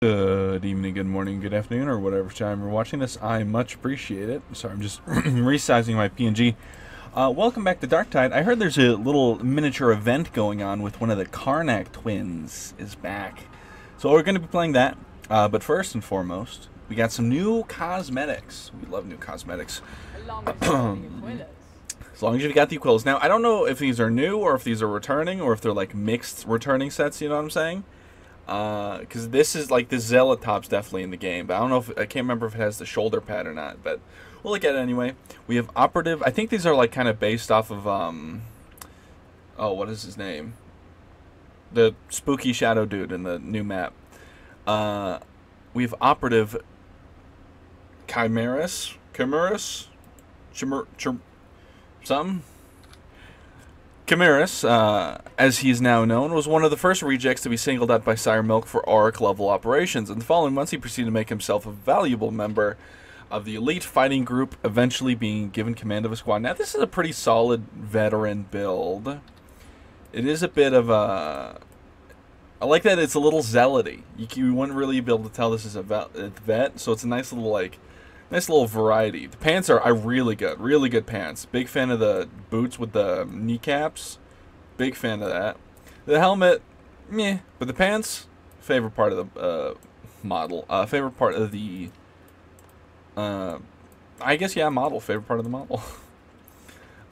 Good evening, good morning, good afternoon, or whatever time you're watching this. I much appreciate it. Sorry, I'm just resizing my PNG. Welcome back to Darktide. I heard there's a little miniature event going on with one of the Karnak twins is back. So we're going to be playing that. But first and foremost, we got some new cosmetics. We love new cosmetics. As long as you As long as you've got the Aquillas. Now, I don't know if these are new or if these are returning or if they're like mixed returning sets, you know what I'm saying? Because this is like the Zealot top's definitely in the game, but I don't know if I can't remember if it has the shoulder pad or not. But we'll look at it anyway. We have Operative. I think these are like kind of based off of oh, what is his name? The spooky shadow dude in the new map. We have Operative Chimeras, something. Chimeras, as he is now known, was one of the first rejects to be singled out by Sire Milk for Auric level operations. In the following months, he proceeded to make himself a valuable member of the elite fighting group, eventually being given command of a squad. Now, this is a pretty solid veteran build. It is a bit of a... I like that it's a little zealoty. You wouldn't really be able to tell this is a vet, so it's a nice little, like... Nice little variety. The pants are really good pants. Big fan of the boots with the kneecaps. Big fan of that. The helmet, meh. But the pants, favorite part of the model. Favorite part of the, I guess, yeah, model. Favorite part of the model.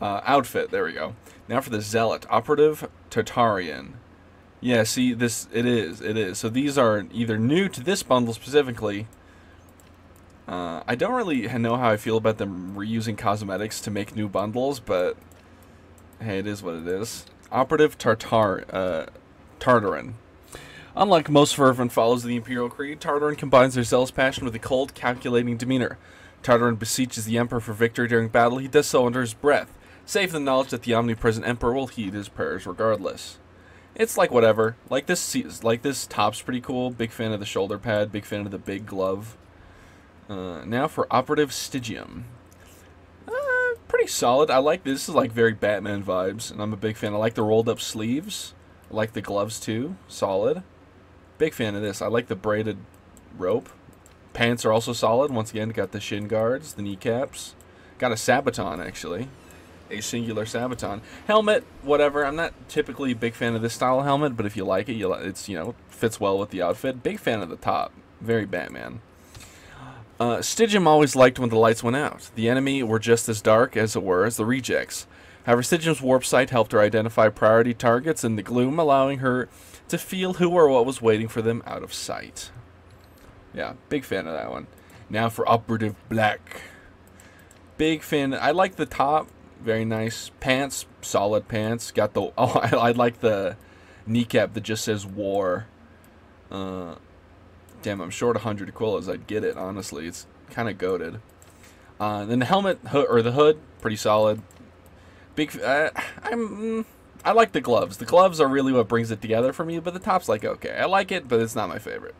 Outfit, there we go. Now for the Zealot. Operative Tartarian. Yeah, see, this, it is. So these are either new to this bundle specifically. I don't really know how I feel about them reusing cosmetics to make new bundles, but hey, it is what it is. Operative Tartarin. Unlike most fervent followers of the Imperial Creed, Tartarin combines their zealous passion with a cold, calculating demeanor. Tartarin beseeches the Emperor for victory during battle. He does so under his breath, safe in the knowledge that the omnipresent Emperor will heed his prayers regardless. It's like whatever. Like this top's pretty cool. Big fan of the shoulder pad. Big fan of the big glove. Now for Operative Stygium. Pretty solid. I like this. This is like very Batman vibes, and I'm a big fan. I like the rolled up sleeves. I like the gloves too. Solid. Big fan of this. I like the braided rope. Pants are also solid. Once again, got the shin guards, the kneecaps. Got a sabaton actually. A singular sabaton. Helmet, whatever. I'm not typically a big fan of this style of helmet, but if you like it, it's, you know, fits well with the outfit. Big fan of the top. Very Batman. Stygium always liked when the lights went out. The enemy were just as dark, as it were, as the rejects. However, Stygium's warp sight helped her identify priority targets in the gloom, allowing her to feel who or what was waiting for them out of sight. Yeah, big fan of that one. Now for Operative Black. Big fan. I like the top. Very nice. Pants. Solid pants. Got the... Oh, I like the kneecap that just says war. Damn, I'm short 100 Aquillas. I'd get it, honestly. It's kind of goated. Then the helmet, or the hood, pretty solid. Big. I like the gloves. The gloves are really what brings it together for me, but the top's like, okay. I like it, but it's not my favorite.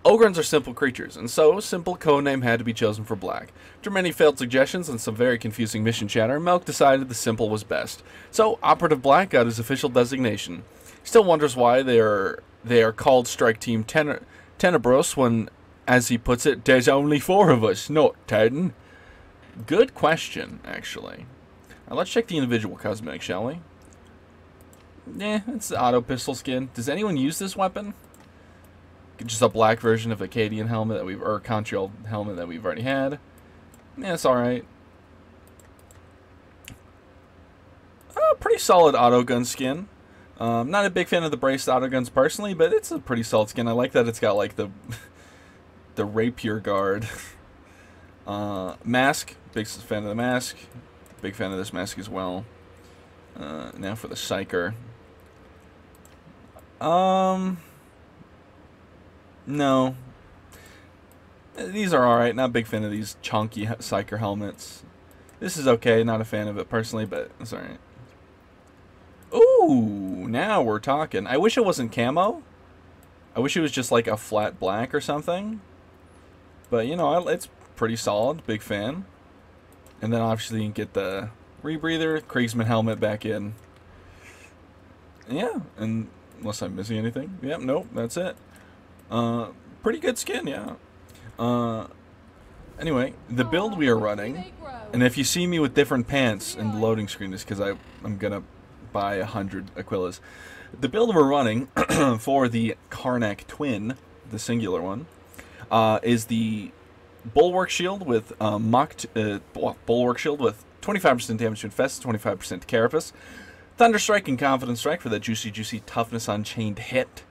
Ogryns are simple creatures, and so simple codename had to be chosen for Black. After many failed suggestions and some very confusing mission chatter, Milk decided the simple was best. So Operative Black got his official designation. Still wonders why they are called Strike Team Tenebros when, as he puts it, there's only 4 of us, not 10. Good question, actually. Now let's check the individual cosmetics, shall we? It's the auto pistol skin. Does anyone use this weapon? Just a black version of Acadian helmet that or Contrail helmet that we've already had. It's alright. Pretty solid auto gun skin. Not a big fan of the braced auto guns personally, but it's a pretty solid skin. I like that it's got like the rapier guard. Mask, big fan of the mask. Big fan of this mask as well. Now for the Psyker. No. These are alright. Not a big fan of these chunky Psyker helmets. This is okay. Not a fan of it personally, but it's alright. Ooh, now we're talking. I wish it wasn't camo. I wish it was just like a flat black or something. But, you know, it's pretty solid. Big fan. And then obviously you can get the rebreather, Kriegsman helmet back in. Yeah, and unless I'm missing anything. Yep, nope, that's it. Pretty good skin, yeah. Anyway, the build we are running, and if you see me with different pants in the loading screen, is because I'm gonna buy 100 Aquillas. The build we're running for the Karnak Twin, the singular one, is the Bulwark Shield with Bulwark Shield with 25% damage to Infest, 25% to Carapace, Thunder Strike and Confidence Strike for that juicy toughness on chained hit.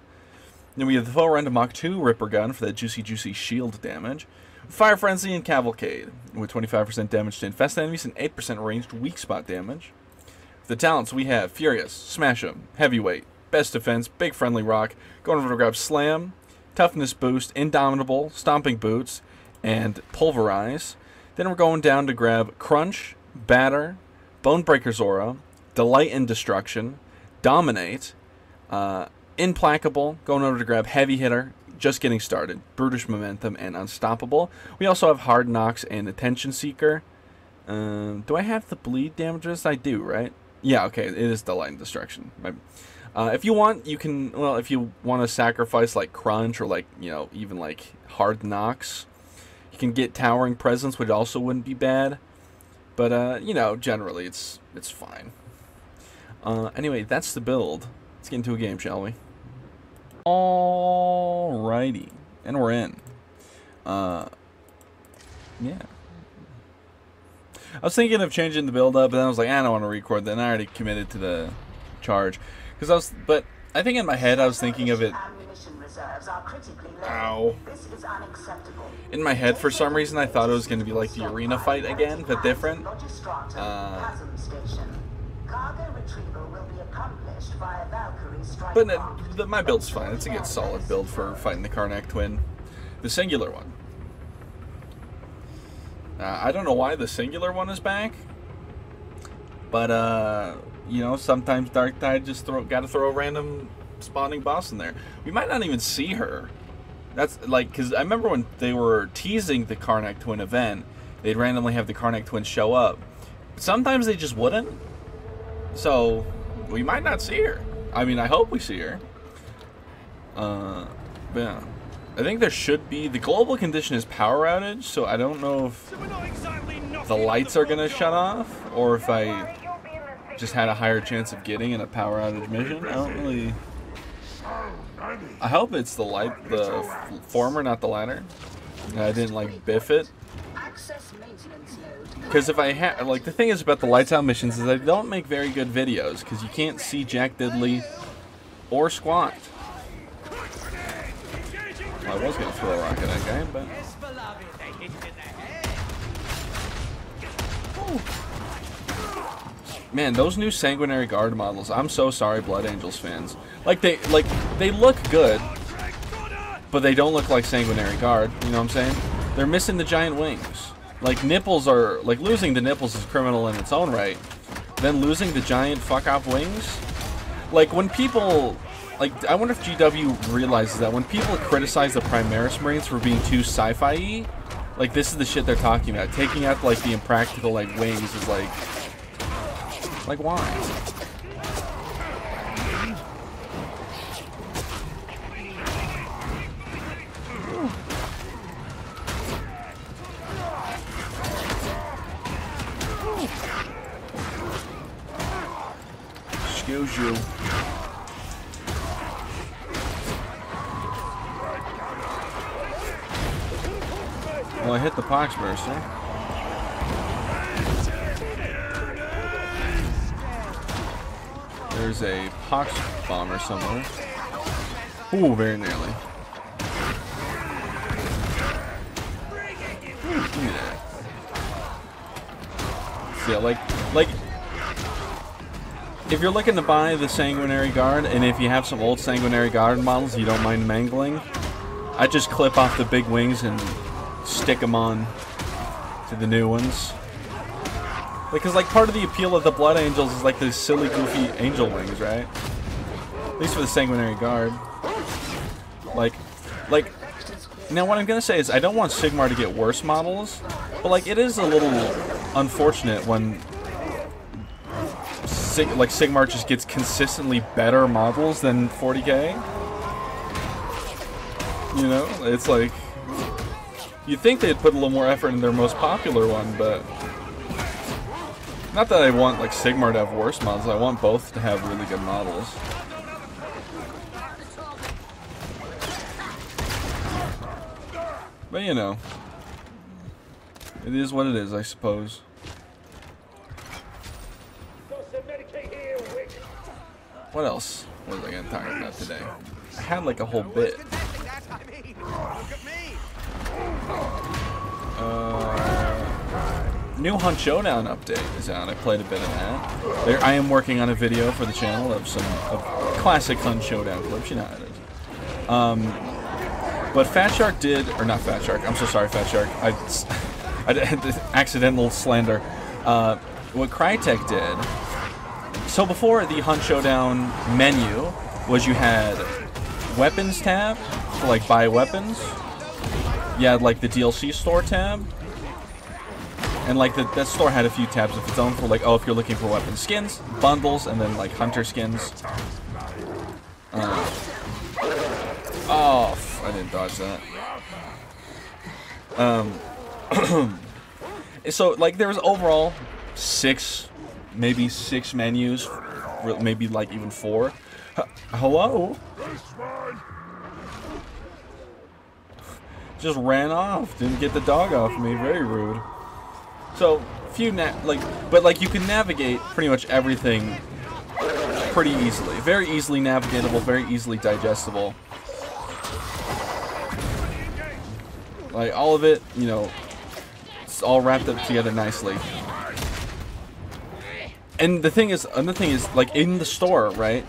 Then we have the Foe Random Mach 2 Ripper Gun for that juicy shield damage, Fire Frenzy and Cavalcade with 25% damage to Infest enemies and 8% ranged weak spot damage. For the talents we have Furious, Smash 'em, Heavyweight, Best Defense, Big Friendly Rock, going over to grab Slam, Toughness Boost, Indomitable, Stomping Boots, and Pulverize. Then we're going down to grab Crunch, Batter, Bonebreaker's Aura, Delight in Destruction, Dominate, Implacable, going over to grab Heavy Hitter, Just Getting Started, Brutish Momentum, and Unstoppable. We also have Hard Knocks and Attention Seeker. Do I have the bleed damages? I do, right? Yeah, okay, it is Delight in Destruction. If you want, you can, well, if you want to sacrifice like Crunch or like, you know, even like Hard Knocks, you can get Towering Presence, which also wouldn't be bad. But, you know, generally it's fine. Anyway, that's the build. Let's get into a game, shall we? Alrighty. And we're in. Yeah. I was thinking of changing the build up, but then I was like, I don't want to record. Then I already committed to the charge. But I think in my head I was thinking of it. Ow. In my head, for some reason, I thought it was going to be like the arena fight again, but different. But my build's fine. It's a good solid build for fighting the Karnak Twin. The singular one. I don't know why the singular one is back. But, you know, sometimes Darktide just gotta throw a random spawning boss in there. We might not even see her. That's like, because I remember when they were teasing the Karnak Twin event, they'd randomly have the Karnak Twin show up. Sometimes they just wouldn't. So, we might not see her. I mean, I hope we see her. But yeah. I think there should be, the global condition is power outage, so I don't know if the lights are going to shut off, or if I just had a higher chance of getting in a power outage mission. I don't really... I hope it's the former, not the latter. I didn't like biff it. Because if I had, like, the thing is about the lights out missions is I don't make very good videos because you can't see jack diddly or squat. Well, I was gonna throw a rock at that guy, but. Ooh. Man, those new Sanguinary Guard models. I'm so sorry, Blood Angels fans. They look good, but they don't look like Sanguinary Guard. You know what I'm saying? They're missing the giant wings. Like, nipples are, like, losing the nipples is criminal in its own right. Then losing the giant fuck-off wings? Like, when people, like, I wonder if GW realizes that when people criticize the Primaris Marines for being too sci-fi-y, like, this is the shit they're talking about. Taking out, like, the impractical, like, wings is, like, why? Excuse you. Well, I hit the Pox Burster. There's a Pox Bomber somewhere. Ooh, very nearly. Ooh, give me that. So yeah, like, if you're looking to buy the Sanguinary Guard, and if you have some old Sanguinary Guard models you don't mind mangling, I just clip off the big wings and stick them on to the new ones. Because, like, part of the appeal of the Blood Angels is, like, those silly, goofy angel wings, right? At least for the Sanguinary Guard. Like, now what I'm gonna say is I don't want Sigmar to get worse models, but, like, it is a little unfortunate when Sigmar just gets consistently better models than 40k. You know, it's like you'd think they'd put a little more effort in their most popular one, but not that I want like Sigmar to have worse models. I want both to have really good models. But you know, it is what it is, I suppose. What else was I gonna talk about today? I had like a whole bit. New Hunt Showdown update is out. I played a bit of that. I am working on a video for the channel of some classic Hunt Showdown clips. You know how it is. But Fat Shark did, or not Fat Shark. I'm so sorry, Fat Shark. I did accidental slander. What Crytek did. So before the Hunt Showdown menu was you had weapons tab to like buy weapons. You had like the DLC store tab. And like that store had a few tabs of its own for like, oh, if you're looking for weapon skins, bundles, and then like hunter skins. Oh, I didn't dodge that. So like there was overall maybe six menus, maybe like even 4. Hello? Just ran off. Didn't get the dog off me. Very rude. So but like you can navigate pretty much everything pretty easily. Very easily navigatable. Very easily digestible. Like all of it, you know, it's all wrapped up together nicely. And the thing is, another thing is, like in the store, right?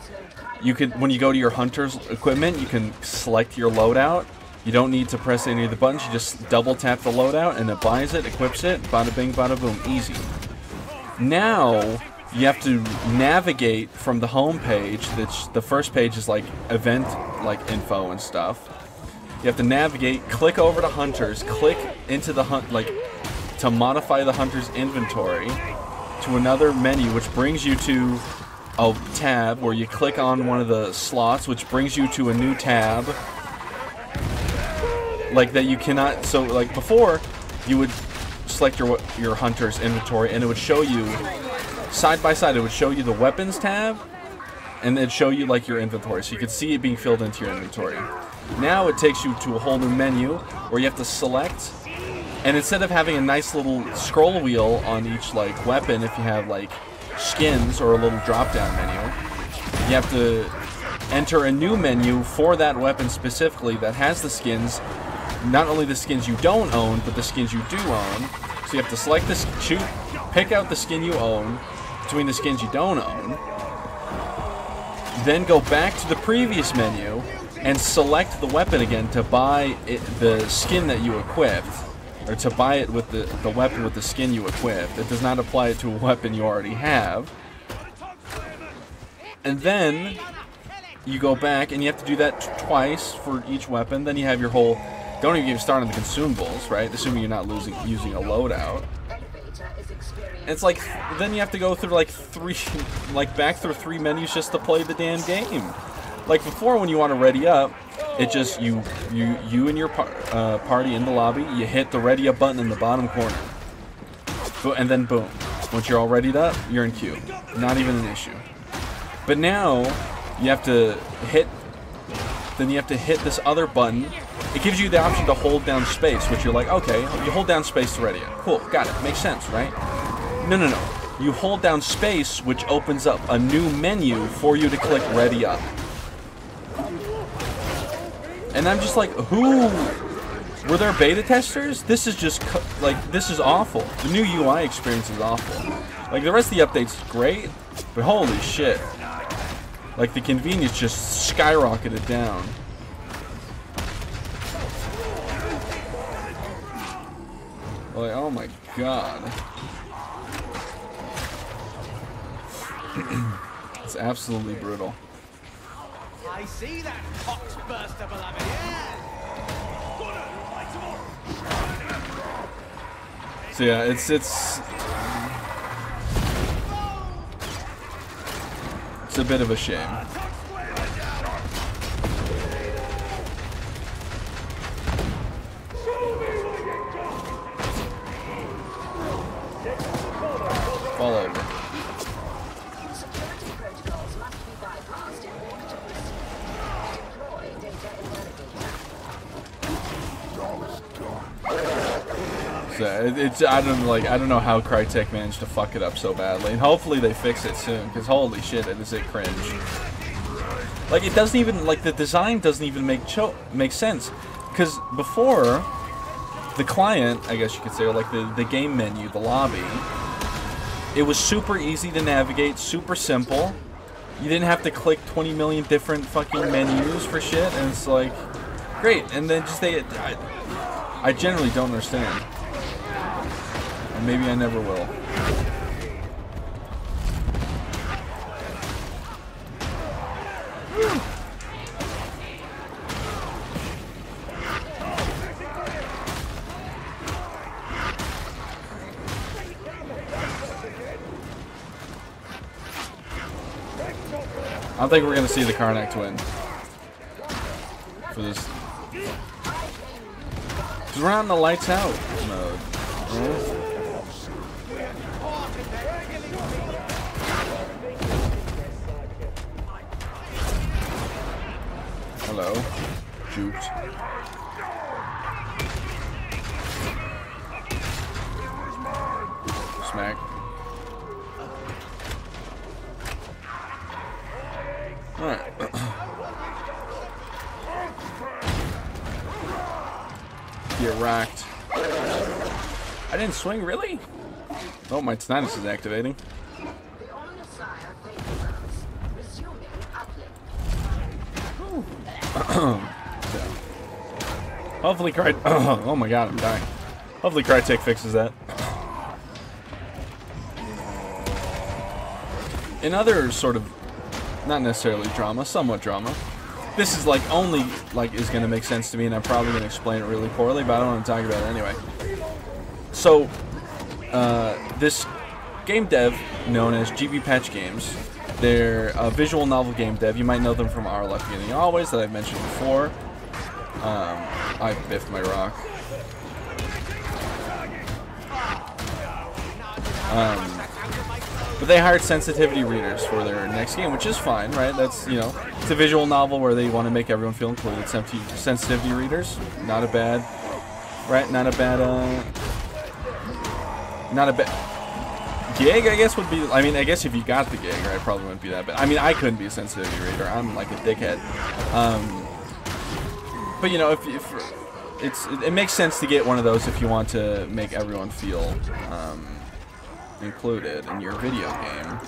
You could, when you go to your hunter's equipment, you can select your loadout. You don't need to press any of the buttons. You just double tap the loadout, and it buys it, equips it. Bada bing, bada boom, easy. Now you have to navigate from the home page. The first page is like event, like info and stuff. You have to navigate, click over to hunters, click into the hunt, like to modify the hunter's inventory to another menu, which brings you to a tab where you click on one of the slots, which brings you to a new tab. Like that you cannot, so like before, you would select your hunter's inventory and it would show you, side by side, it would show you the weapons tab and it'd show you like your inventory. So you could see it being filled into your inventory. Now it takes you to a whole new menu where you have to select, and instead of having a nice little scroll wheel on each like weapon, if you have like skins or a little drop down menu, you have to enter a new menu for that weapon specifically that has the skins, not only the skins you don't own, but the skins you do own. So you have to select this, pick out the skin you own between the skins you don't own, then go back to the previous menu and select the weapon again to buy the skin that you equipped, or to buy it with the weapon with the skin you equipped. It does not apply it to a weapon you already have. And then you go back and you have to do that twice for each weapon. Then you have your whole, don't even get started on the consumables, right? Assuming you're not using a loadout. It's like, then you have to go through like back through 3 menus just to play the damn game. Like before, when you want to ready up, it just, you and your party in the lobby, you hit the ready up button in the bottom corner. And then boom. Once you're all readied up, you're in queue. Not even an issue. But now, you have to hit this other button. It gives you the option to hold down space, which you're like, okay, you hold down space to ready up. Cool, got it, makes sense, right? No. You hold down space, which opens up a new menu for you to click ready up. And I'm just like, were there beta testers? This is just, like, this is awful. The new UI experience is awful. Like, the rest of the update's great, but holy shit. Like, the convenience just skyrocketed down. Like, oh my god. It's absolutely brutal. I see that hot burst of beloved. So yeah, it's a bit of a shame. So it's I don't know how Crytek managed to fuck it up so badly, and hopefully they fix it soon. Because holy shit, is it cringe. Like it doesn't even the design doesn't even make sense. Because before the client, I guess you could say, or like the game menu, the lobby, it was super easy to navigate, super simple. You didn't have to click 20 million different fucking menus for shit, and it's like great. And then just I generally don't understand. And maybe I never will. I don't think we're gonna see the Karnak twin for this. Cause we're not in the lights out mode. Hello. Juked. Smack. Alright. Get racked. I didn't swing, really? Oh, my Tinnitus is activating. Hopefully oh my god, I'm dying. Hopefully Crytek fixes that. In other sort of, not necessarily drama, somewhat drama, this is like only like is gonna make sense to me, and I'm probably gonna explain it really poorly, but I don't want to talk about it anyway. So this game dev known as GB Patch Games, they're a visual novel game dev. You might know them from Our Left Beginning Always, that I've mentioned before. I biffed my rock. But they hired sensitivity readers for their next game, which is fine, right? That's, you know, it's a visual novel where they want to make everyone feel included. Sensitivity readers, not a bad, right? Not a bad gig, I guess, would be. I mean, I guess if you got the gig, right, probably wouldn't be that bad. I mean, I couldn't be a sensitivity reader. I'm like a dickhead. But you know, if it makes sense to get one of those if you want to make everyone feel included in your video game.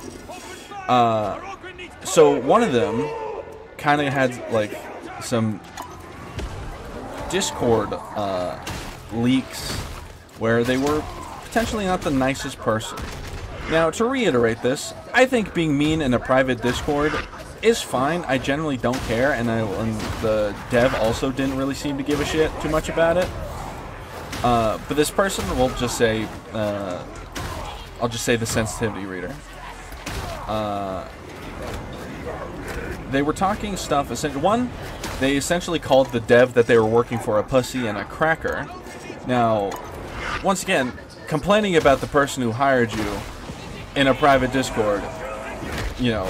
So one of them kind of had like some Discord leaks where they were potentially not the nicest person. Now, to reiterate this, I think being mean in a private Discord is fine. I generally don't care, and the dev also didn't really seem to give a shit too much about it. But this person, we'll just say, I'll just say the sensitivity reader. They were talking stuff. One, they essentially called the dev that they were working for a pussy and a cracker. Now, once again, complaining about the person who hired you in a private Discord, you know,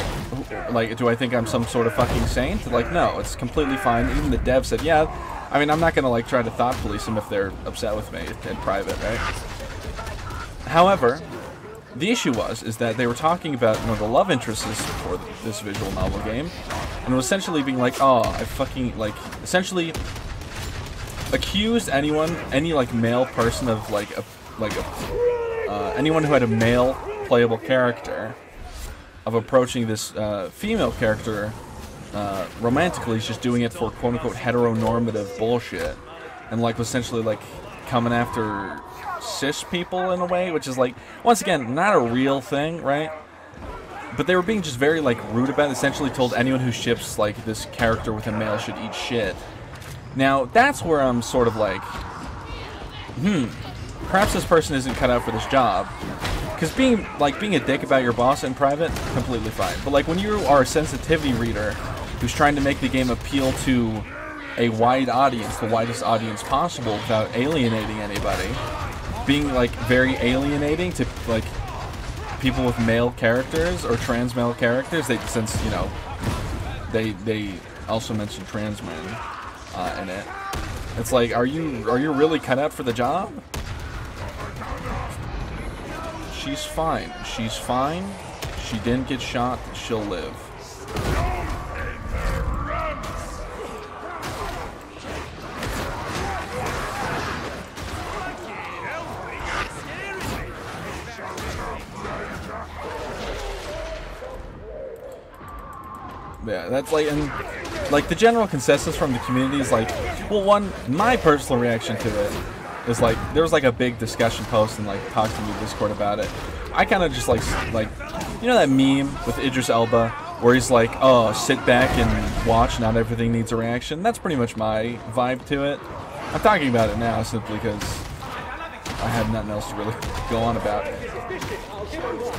like, do I think I'm some sort of fucking saint? Like, no, it's completely fine. Even the dev said, yeah, I mean, I'm not gonna, like, try to thought police them if they're upset with me in private, right? However, the issue is that they were talking about one of the love interests for this visual novel game, and it was essentially being like, oh, I fucking, like, essentially accused any, like, male person of, anyone who had a male playable character of approaching this female character romantically. Is just doing it for quote-unquote heteronormative bullshit, and like essentially like coming after cis people in a way, which is like, once again, not a real thing, right? But they were being just very like rude about it. Essentially told anyone who ships like this character with a male should eat shit. Now that's where I'm sort of like, perhaps this person isn't cut out for this job. Because being a dick about your boss in private, completely fine. But like when you are a sensitivity reader who's trying to make the game appeal to a wide audience, the widest audience possible, without alienating anybody, being like very alienating to like people with male characters or trans male characters, since you know they also mentioned trans men in it. It's like, are you really cut out for the job? She's fine. She's fine. She didn't get shot. She'll live. Yeah, that's like, and like the general consensus from the community is like, well, one, my personal reaction to it is like, there was like a big discussion post and like talked to me in Discord about it. I kind of just like, you know that meme with Idris Elba where he's like, oh, sit back and watch, not everything needs a reaction. That's pretty much my vibe to it. I'm talking about it now simply because I have nothing else to really go on about.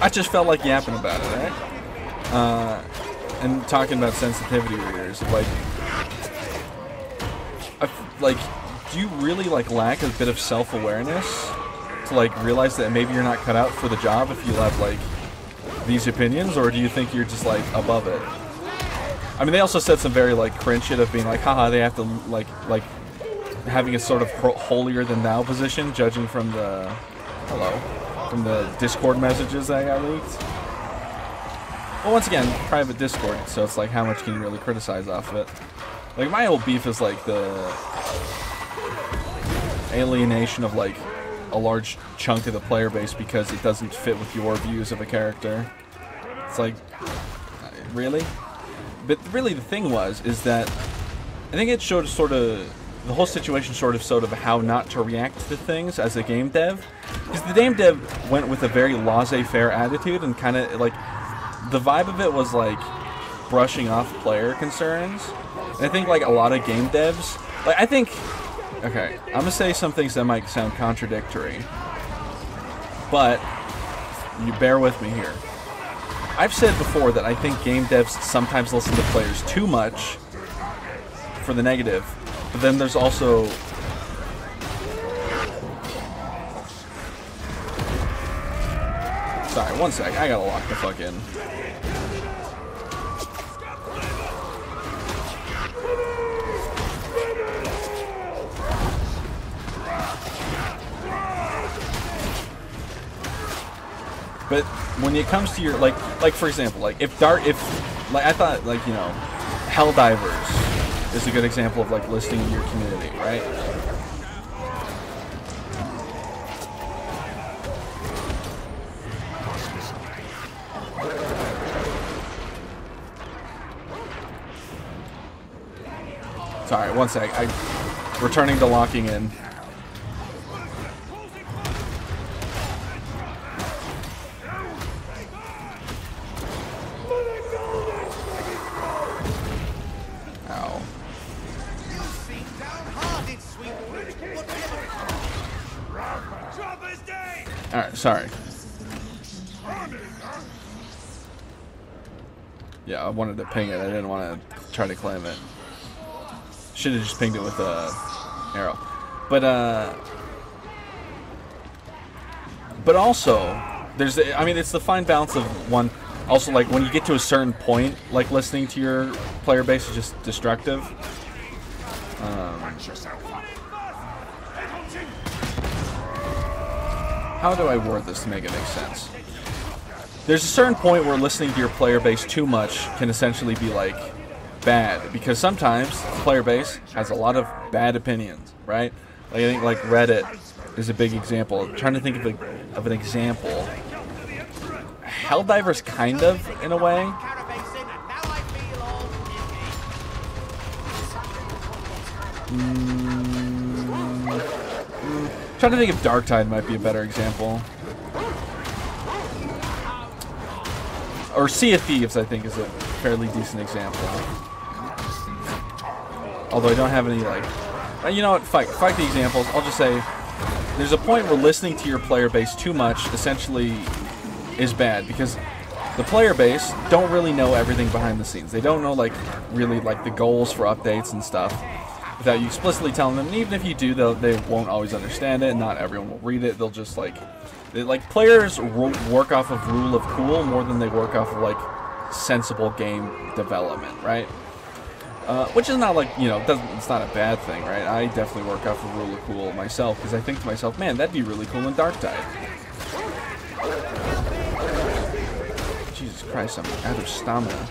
I just felt like yapping about it, right? And talking about sensitivity readers, like, do you really like lack a bit of self-awareness to like realize that maybe you're not cut out for the job if you have like these opinions, or do you think you're just like above it? I mean, they also said some very like cringe shit of being like, haha, they have to like having a sort of holier than thou position, judging from the Discord messages that got leaked. Well, once again, private Discord, so it's like, how much can you really criticize off of it? Like, my whole beef is like the alienation of like a large chunk of the player base because it doesn't fit with your views of a character. It's like, really? But really the thing is that I think it showed sort of, the whole situation sort of how not to react to things as a game dev. Because the game dev went with a very laissez-faire attitude and kind of like, the vibe of it was like brushing off player concerns. And I think like a lot of game devs, like I think, okay, I'm gonna say some things that might sound contradictory, but you bear with me here. I've said before that I think game devs sometimes listen to players too much for the negative, but then there's also sorry, one sec, I gotta lock the fuck in. But when it comes to your like for example, like if I thought like, you know, Helldivers is a good example of like listening to your community, right? Sorry, one sec. I'm returning to locking in. Ow. Alright, sorry. Yeah, I wanted to ping it. I didn't want to try to claim it. Should have just pinged it with a arrow, but also there's, I mean, it's the fine balance of one. Also, like when you get to a certain point, like listening to your player base is just destructive. How do I word this to make it make sense? There's a certain point where listening to your player base too much can essentially be like bad, because sometimes the player base has a lot of bad opinions, right? Like I think like Reddit is a big example. I'm trying to think of an example. Helldivers kind of, in a way. Trying to think if Darktide might be a better example. Or Sea of Thieves, I think, is a fairly decent example. Although I don't have any, like... You know what? Fight the examples. I'll just say, there's a point where listening to your player base too much essentially is bad, because the player base don't really know everything behind the scenes. They don't know, like, really, like, the goals for updates and stuff without you explicitly telling them. And even if you do, they won't always understand it, and not everyone will read it. They'll just, like... players work off of rule of cool more than they work off of, like, sensible game development, right? Which is not like, you know, it's not a bad thing, right? I definitely work off of rule of cool myself, because I think to myself, man, that'd be really cool in Darktide. Jesus Christ, I'm out of stamina.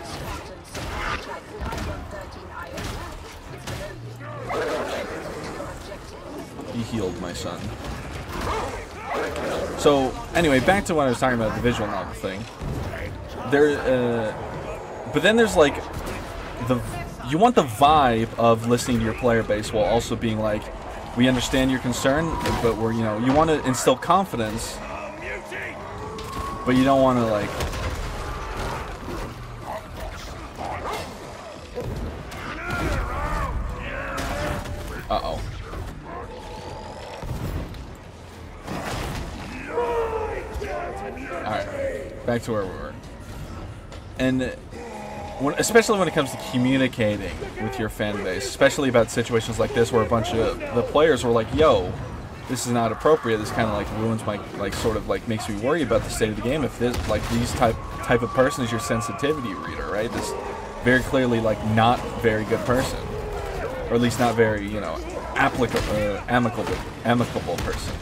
He healed my son. So, anyway, back to what I was talking about, the visual novel thing. But then there's like, you want the vibe of listening to your player base while also being like, we understand your concern, but we're, you know, you want to instill confidence, but you don't want to like, uh-oh. Alright, back to where we were. And especially when it comes to communicating with your fan base, especially about situations like this where a bunch of the players were like, yo, this is not appropriate, this kind of like ruins my, like, sort of like makes me worry about the state of the game if this, like, these type of person is your sensitivity reader, right? This very clearly, like, not very good person. Or at least not very, you know, amicable person.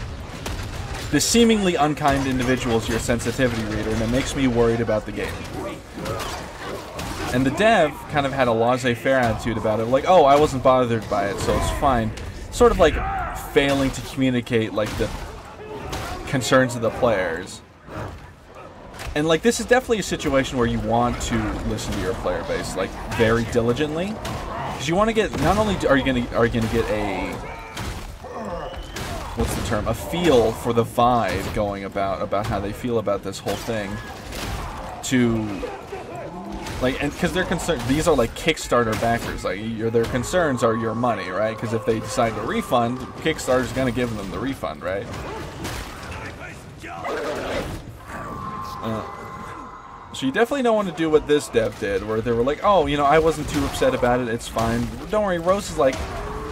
This seemingly unkind individual is your sensitivity reader, and it makes me worried about the game. And the dev kind of had a laissez-faire attitude about it, like, oh, I wasn't bothered by it, so it's fine. Sort of like failing to communicate, like, the concerns of the players. And, like, this is definitely a situation where you want to listen to your player base, like, very diligently. Because you want to get, not only are you gonna get a, what's the term, a feel for the vibe going about how they feel about this whole thing, to, like, and because they're concerned, these are like Kickstarter backers, like, their concerns are your money, right? Because if they decide to refund, Kickstarter's gonna give them the refund, right? So you definitely don't want to do what this dev did, where they were like, oh, you know, I wasn't too upset about it, it's fine. Don't worry, Rose is like,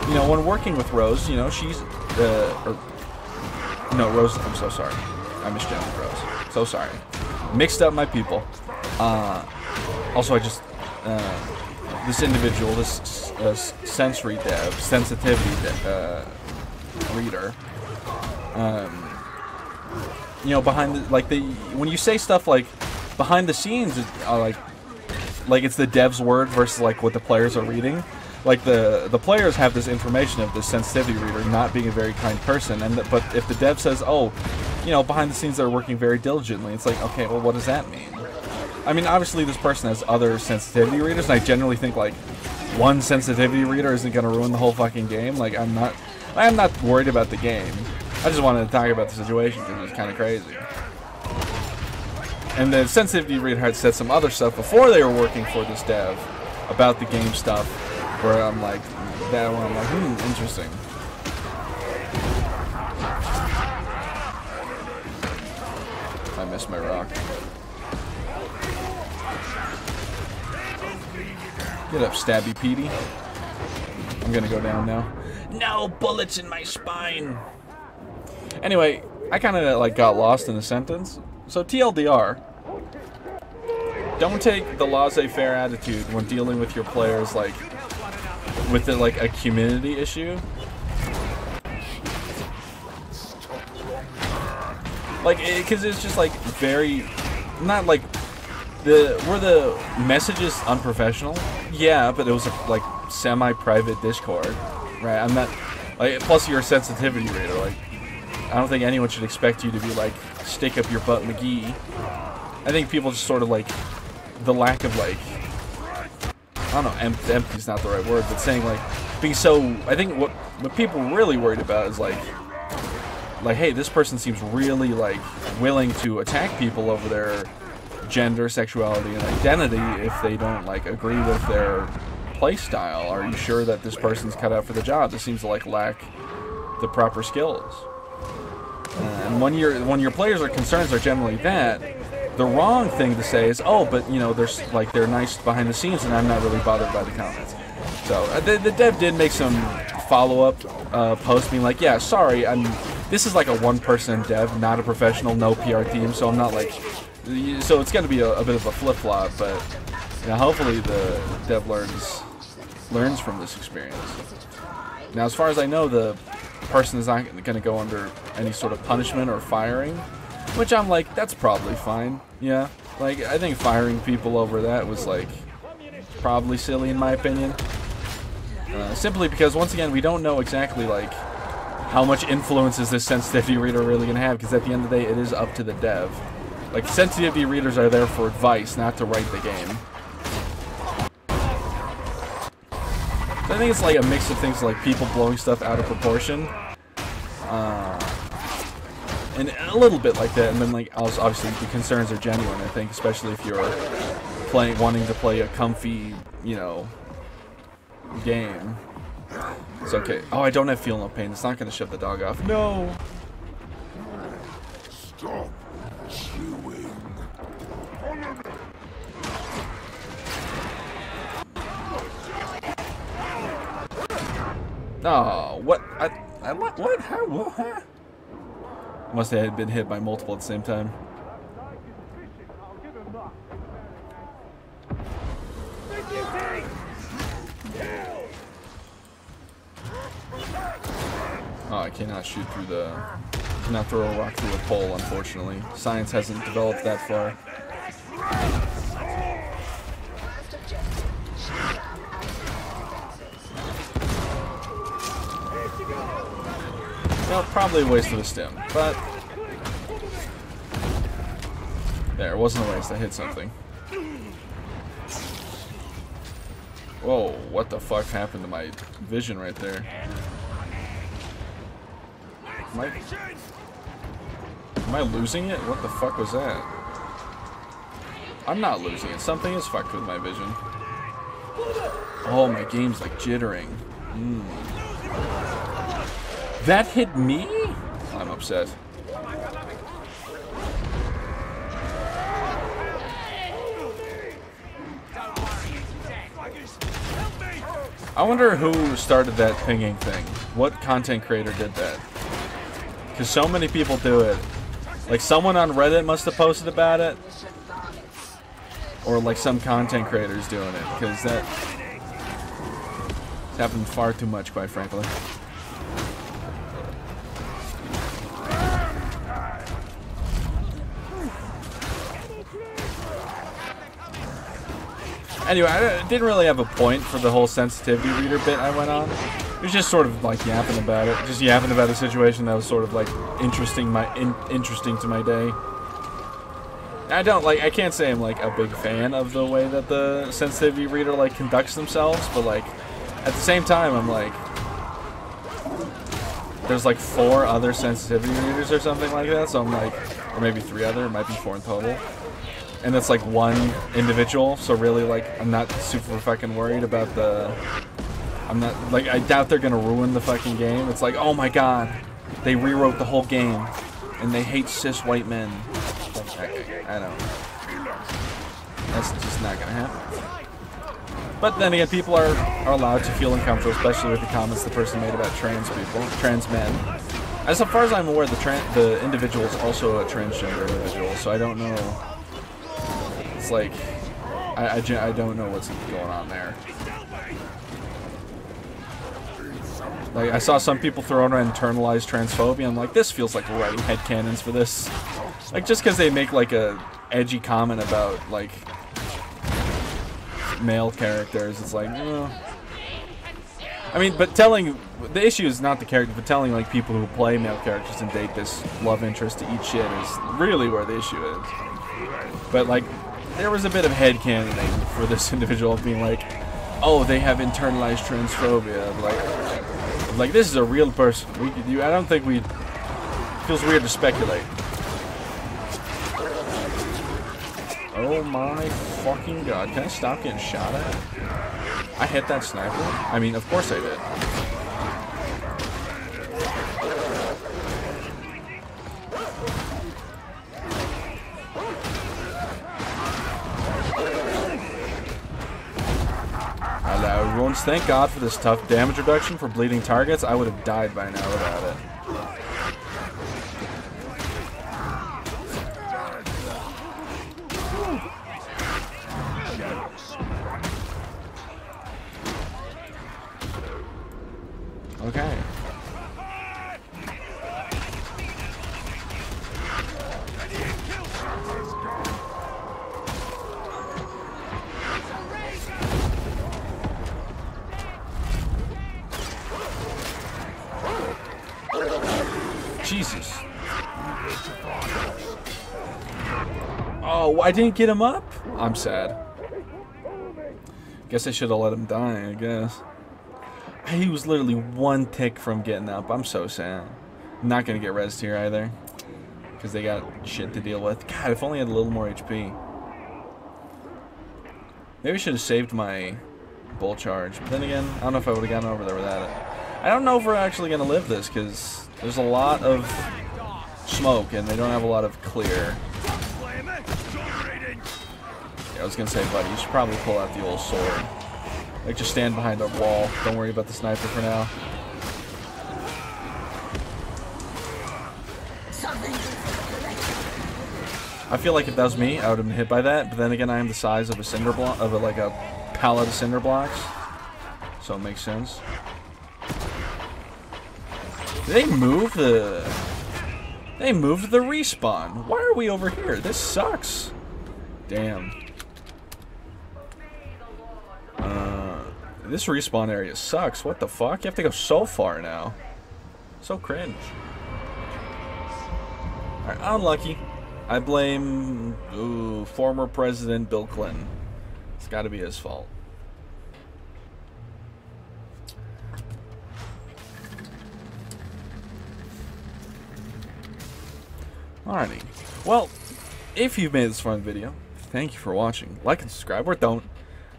you know, when working with Rose, you know, she's, no, Rose, I'm so sorry. I misgendered Rose. So sorry. Mixed up my people. Also, I just, this individual, this sensory dev, sensitivity reader, you know, behind the, like, when you say stuff like, behind the scenes, like it's the dev's word versus like what the players are reading. Like the players have this information of this sensitivity reader not being a very kind person, and but if the dev says, oh, you know, behind the scenes they're working very diligently, it's like, okay, well, what does that mean? I mean, obviously this person has other sensitivity readers, and I generally think like one sensitivity reader isn't going to ruin the whole fucking game. Like, I am not worried about the game. I just wanted to talk about the situation because it was kind of crazy. And the sensitivity reader had said some other stuff before they were working for this dev about the game stuff, where I'm like, that one, I'm like, interesting. I missed my rock. Get up, Stabby Petey. I'm gonna go down now. No bullets in my spine. Anyway, I kind of like got lost in a sentence. So TLDR, don't take the laissez-faire attitude when dealing with your players, like, with it, like, a community issue. Like, because it's just, like, very, not, like, were the messages unprofessional? Yeah, but it was, like, semi-private Discord, right? I'm not, like, plus you're a sensitivity reader, like, I don't think anyone should expect you to be like, stick up your butt McGee. I think people just sort of like, the lack of like, I don't know, empty's not the right word, but saying like, being so, I think what people are really worried about is like, hey, this person seems really like, willing to attack people over their gender, sexuality, and identity if they don't like, agree with their play style. Are you sure that this person's cut out for the job? This seems to like, lack the proper skills. And when your players' concerns are generally that, the wrong thing to say is, oh, but you know, they're nice behind the scenes, and I'm not really bothered by the comments. So the dev did make some follow-up posts being like, yeah, sorry, this is like a one-person dev, not a professional, no PR team, so I'm not like, so it's going to be a bit of a flip-flop, but you know, hopefully the dev learns from this experience. Now, as far as I know, the person is not going to go under any sort of punishment or firing. Which I'm like, that's probably fine. Yeah. Like, I think firing people over that was, like, probably silly in my opinion. Simply because, once again, we don't know exactly, like, how much influence is this sensitivity reader really going to have, because at the end of the day, it is up to the dev. Like, sensitivity readers are there for advice, not to write the game. So I think it's like a mix of things like people blowing stuff out of proportion. And a little bit like that, and then like obviously the concerns are genuine, I think, especially if you're wanting to play a comfy, you know, game. It's okay. Oh, I don't have Feel No Pain. It's not going to shut the dog off. No! Stop chewing. Oh, what? What? How? What? Must have been hit by multiple at the same time. Oh, I cannot shoot through the... cannot throw a rock through a pole, unfortunately. Science hasn't developed that far. No, probably a waste of a stim, but... there, it wasn't a waste, I hit something. Whoa, what the fuck happened to my vision right there? Am I losing it? What the fuck was that? I'm not losing it. Something is fucked with my vision. Oh, my game's like jittering. That hit me? I'm upset. I wonder who started that pinging thing. What content creator did that? Because so many people do it. Like, someone on Reddit must have posted about it. Or, like, some content creator's doing it. Because that's happened far too much, quite frankly. Anyway, I didn't really have a point for the whole sensitivity reader bit I went on. It was just sort of like yapping about it. Just yapping about a situation that was sort of like interesting to my day. I can't say I'm like a big fan of the way that the sensitivity reader like conducts themselves, but like at the same time I'm like, there's like 4 other sensitivity readers or something like that, so I'm like, or maybe 3 other, it might be 4 in total. And that's like 1 individual, so really like I'm not super fucking worried about the... I'm not, like, I doubt they're gonna ruin the fucking game. It's like, oh my god, they rewrote the whole game, and they hate cis white men. I don't know. That's just not gonna happen. But then again, people are allowed to feel uncomfortable, especially with the comments the person made about trans people, trans men. As far as I'm aware, the individual is also a transgender individual, so I don't know. It's like, I don't know what's going on there. Like, I saw some people throwing around internalized transphobia. I'm like, this feels like writing headcanons for this. Like, just because they make, like, a edgy comment about, like, male characters, it's like, I mean, but telling... the issue is not the character, but telling, like, people who play male characters and date this love interest to eat shit is really where the issue is. But, like, there was a bit of headcanoning for this individual being like, oh, they have internalized transphobia. Like this is a real person. I don't think it feels weird to speculate. Oh my fucking god. Can I stop getting shot at? I hit that sniper? I mean, of course I did. Hello, everyone. Thank God for this tough damage reduction for bleeding targets. I would have died by now without it. Okay. Jesus. Oh, I didn't get him up? I'm sad. Guess I should have let him die, I guess. He was literally one tick from getting up. I'm so sad. Not going to get rezzed here either. Because they got shit to deal with. God, if only I had a little more HP. Maybe I should have saved my bull charge. But then again, I don't know if I would have gotten over there without it. I don't know if we're actually going to live this, because there's a lot of smoke, and they don't have a lot of clear. Yeah, I was going to say, buddy, you should probably pull out the old sword. Like, just stand behind a wall. Don't worry about the sniper for now. I feel like if that was me, I would have been hit by that. But then again, I am the size of a cinder block, like a pallet of cinder blocks. So it makes sense. They moved the respawn. Why are we over here? This sucks. Damn. This respawn area sucks. What the fuck? You have to go so far now. So cringe. Alright, unlucky. I blame former President Bill Clinton. It's got to be his fault. Alrighty. Well, if you've made this fun video, thank you for watching. Like and subscribe, or don't.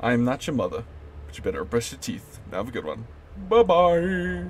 I am not your mother, but you better brush your teeth. Have a good one. Bye-bye.